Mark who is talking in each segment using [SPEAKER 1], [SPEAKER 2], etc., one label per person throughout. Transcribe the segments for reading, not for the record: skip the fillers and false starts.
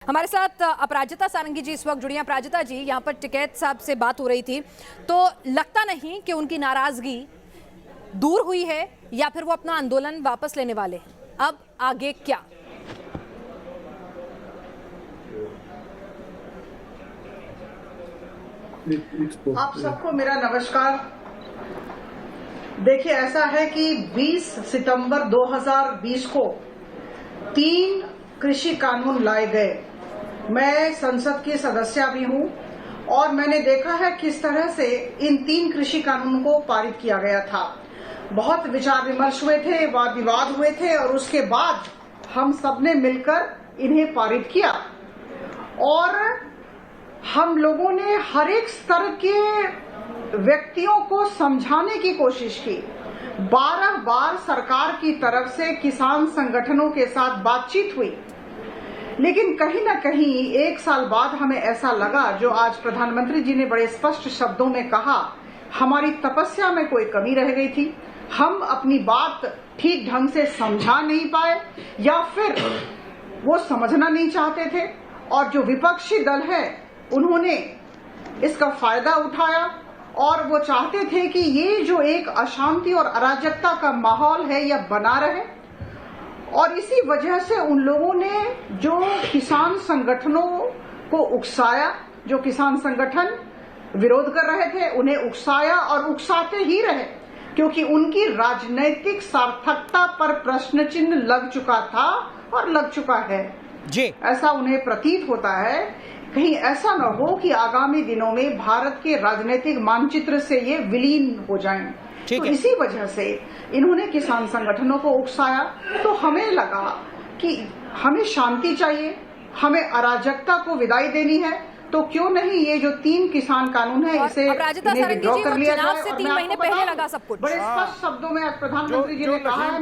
[SPEAKER 1] हमारे साथ अपराजिता सारंगी जी इस वक्त जुड़ी हैं। अपराजिता जी, यहाँ पर टिकैत साहब से बात हो रही थी, तो लगता नहीं कि उनकी नाराजगी दूर हुई है या फिर वो अपना आंदोलन वापस लेने वाले हैं। अब आगे क्या?
[SPEAKER 2] आप सबको मेरा नमस्कार। देखिए, ऐसा है कि 20 सितंबर 2020 को 3 कृषि कानून लाए गए। मैं संसद की सदस्य भी हूं और मैंने देखा है किस तरह से इन 3 कृषि कानूनों को पारित किया गया था। बहुत विचार विमर्श हुए थे, वाद विवाद हुए थे और उसके बाद हम सबने मिलकर इन्हें पारित किया और हम लोगों ने हर एक स्तर के व्यक्तियों को समझाने की कोशिश की। 12 बार सरकार की तरफ से किसान संगठनों के साथ बातचीत हुई, लेकिन कहीं न कहीं 1 साल बाद हमें ऐसा लगा, जो आज प्रधानमंत्री जी ने बड़े स्पष्ट शब्दों में कहा, हमारी तपस्या में कोई कमी रह गई थी। हम अपनी बात ठीक ढंग से समझा नहीं पाए या फिर वो समझना नहीं चाहते थे और जो विपक्षी दल है उन्होंने इसका फायदा उठाया और वो चाहते थे कि ये जो एक अशांति और अराजकता का माहौल है यह बना रहे। और इसी वजह से उन लोगों ने जो किसान संगठनों को उकसाया, जो किसान संगठन विरोध कर रहे थे उन्हें उकसाया और उकसाते ही रहे, क्योंकि उनकी राजनैतिक सार्थकता पर प्रश्न चिन्ह लग चुका था और लग चुका है
[SPEAKER 3] जी।
[SPEAKER 2] ऐसा उन्हें प्रतीत होता है। कहीं ऐसा न हो कि आगामी दिनों में भारत के राजनीतिक मानचित्र से ये विलीन हो जाएं। तो इसी वजह से इन्होंने किसान संगठनों को उकसाया। तो हमें लगा कि हमें शांति चाहिए, हमें अराजकता को विदाई देनी है, तो क्यों नहीं ये जो 3 किसान कानून है इसे विड्रॉ कर लिया जाए।
[SPEAKER 1] से 3 महीने पहले लगा सब कुछ।
[SPEAKER 2] बड़े स्पष्ट शब्दों में आज प्रधानमंत्री जी ने कहा है,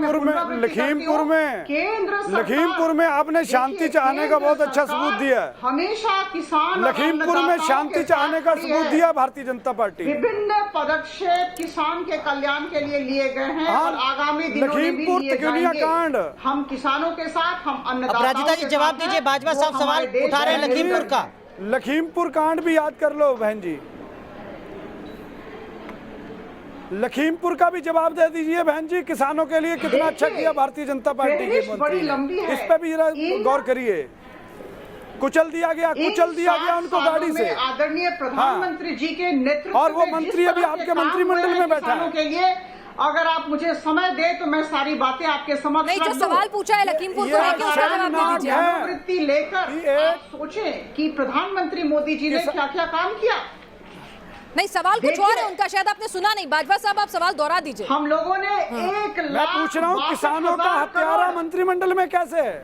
[SPEAKER 4] लखीमपुर में आपने शांति चाहने का बहुत अच्छा सबूत दिया है।
[SPEAKER 2] हमेशा किसान
[SPEAKER 4] लखीमपुर में शांति चाहने का सबूत दिया भारतीय जनता पार्टी।
[SPEAKER 2] विभिन्न पदक्षेप किसान के कल्याण के लिए लिए गए हैं और आगामी दिनों में भी लिए जाएंगे। हम किसानों के साथ, हम अन्नदाताओं के साथ।
[SPEAKER 3] अपराजिता जी जवाब दीजिए, भाजपा साहब सवाल उठा रहे हैं लखीमपुर का।
[SPEAKER 4] लखीमपुर कांड भी याद कर लो बहन जी, लखीमपुर का भी जवाब दे दीजिए बहन जी। किसानों के लिए कितना अच्छा किया भारतीय जनता पार्टी के मंत्री ने, इस पे भी जरा गौर करिए। कुचल दिया गया उनको गाड़ी से।
[SPEAKER 2] आदरणीय प्रधानमंत्री जी के नेतृत्व
[SPEAKER 4] और वो मंत्री अभी आपके मंत्रिमंडल में बैठा है।
[SPEAKER 2] के लिए अगर आप मुझे समय दे तो मैं सारी बातें आपके समक्ष
[SPEAKER 1] नहीं, जो सवाल पूछा है लखीमपुर को लेकर उसका जवाब दे दीजिए।
[SPEAKER 2] मनोवृत्ति लेकर आप सोचें कि प्रधानमंत्री मोदी जी ने क्या क्या काम किया।
[SPEAKER 1] नहीं, सवाल कुछ और है उनका, शायद आपने सुना नहीं। बाजवा साहब, आप सवाल दोहरा दीजिए।
[SPEAKER 2] हम लोगों ने 1 लाख,
[SPEAKER 4] मैं पूछ रहा हूँ, किसानों का हत्यारा मंत्रिमंडल में कैसे है?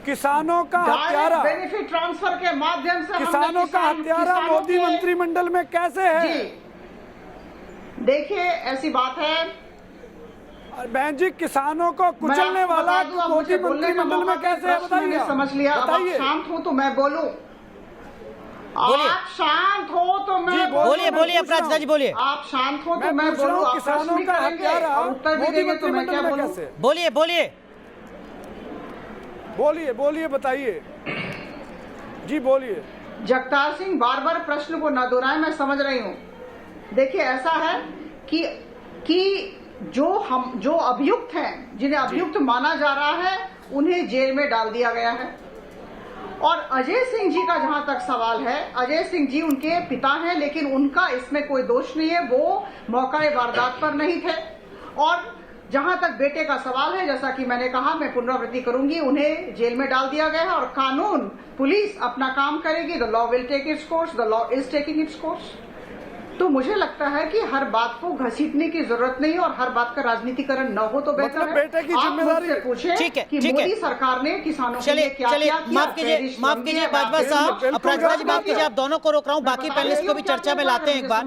[SPEAKER 4] किसानों का हत्यारा
[SPEAKER 2] बेनिफिट ट्रांसफर के माध्यम से
[SPEAKER 4] किसानों का हत्यारा मोदी मंत्रिमंडल में कैसे है?
[SPEAKER 2] देखिए, ऐसी बात है
[SPEAKER 4] बहन जी, किसानों को कुचलने वाला मोदी मंत्रिमंडल में कैसे है बताइए।
[SPEAKER 2] समझ लिया। अब आप शांत हो तो मैं बोलूं। आप शांत हो तो मैं
[SPEAKER 3] बोलिए अपराजिता जी बोलिए।
[SPEAKER 2] आप शांत हो तो मैं बोलूं।
[SPEAKER 4] किसानों का हत्यारा
[SPEAKER 2] उत्तर भी देंगे तो मैं क्या बोलूं?
[SPEAKER 4] बोलिए बताइए जी, बोलिए।
[SPEAKER 2] जगतार सिंह, बार बार प्रश्न को न दोहराएं, मैं समझ रही हूँ। देखिए, ऐसा है कि जो अभियुक्त हैं, जिन्हें अभियुक्त माना जा रहा है, उन्हें जेल में डाल दिया गया है। और अजय सिंह जी का जहां तक सवाल है, अजय सिंह जी उनके पिता हैं, लेकिन उनका इसमें कोई दोष नहीं है। वो मौका वारदात पर नहीं थे। और जहां तक बेटे का सवाल है, जैसा कि मैंने कहा, मैं पुनरावृत्ति करूंगी, उन्हें जेल में डाल दिया गया है और कानून, पुलिस अपना काम करेगी। The law will take its course, the law is taking its course. तो मुझे लगता है कि हर बात को घसीटने की जरूरत नहीं और हर बात का राजनीतिकरण न हो तो बेहतर है।
[SPEAKER 4] बेटे की जिम्मेदारी
[SPEAKER 2] पूछे कि मोदी सरकार ने किसानों के लिए क्या किया।
[SPEAKER 3] माफ कीजिए बाजवा साहब, अपराजिता जी माफ कीजिए, आप दोनों को रोक रहा हूँ, बाकी पैनलिस्ट को भी चर्चा में लाते हैं एक बार।